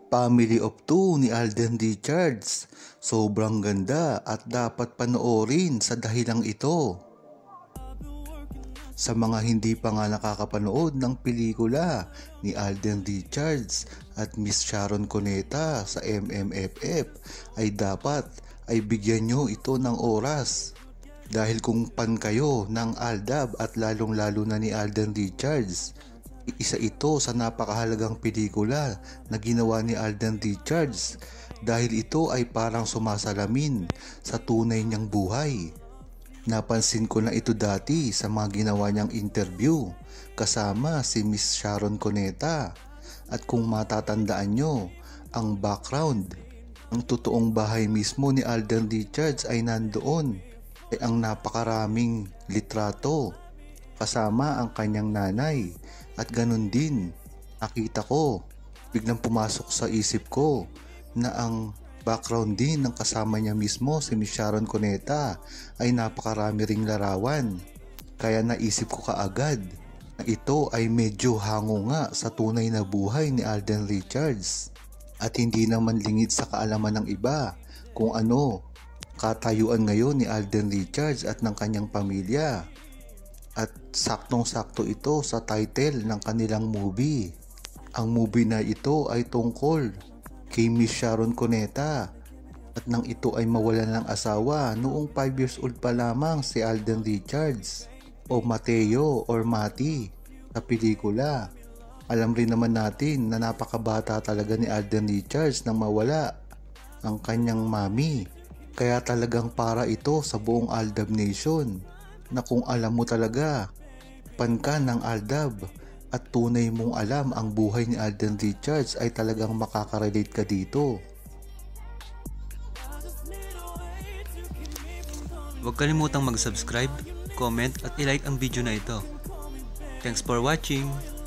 Family of Two ni Alden Richards. Sobrang ganda at dapat panoorin sa dahilang ito. Sa mga hindi pa nga nakakapanood ng pelikula ni Alden Richards at Miss Sharon Cuneta sa MMFF ay dapat ay bigyan nyo ito ng oras. Dahil kung pan kayo ng Aldab at lalong lalo na ni Alden Richards, isa ito sa napakahalagang pelikula na ginawa ni Alden Richards dahil ito ay parang sumasalamin sa tunay niyang buhay. Napansin ko na ito dati sa mga ginawa niyang interview kasama si Miss Sharon Cuneta. At kung matatandaan nyo, ang background, ang totoong bahay mismo ni Alden Richards ay nandoon. Ay ang napakaraming litrato kasama ang kanyang nanay. At ganun din, nakita ko, biglang pumasok sa isip ko na ang background din ng kasama niya mismo si Miss Sharon Cuneta ay napakarami ring larawan. Kaya naisip ko kaagad na ito ay medyo hango nga sa tunay na buhay ni Alden Richards. At hindi naman lingid sa kaalaman ng iba kung ano katayuan ngayon ni Alden Richards at ng kanyang pamilya. At saktong-sakto ito sa title ng kanilang movie. Ang movie na ito ay tungkol kay Miss Sharon Cuneta at nang ito ay mawalan ng asawa noong 5 years old pa lamang si Alden Richards o Mateo or Mati sa pelikula. Alam rin naman natin na napakabata talaga ni Alden Richards nang mawala ang kanyang mami. Kaya talagang para ito sa buong Aldab Nation na kung alam mo talaga pan ka ng Aldab at tunay mong alam ang buhay ni Alden Richards ay talagang makaka-relate ka dito. Huwag kalimutang mag-subscribe, comment at i-like ang video na ito. Thanks for watching!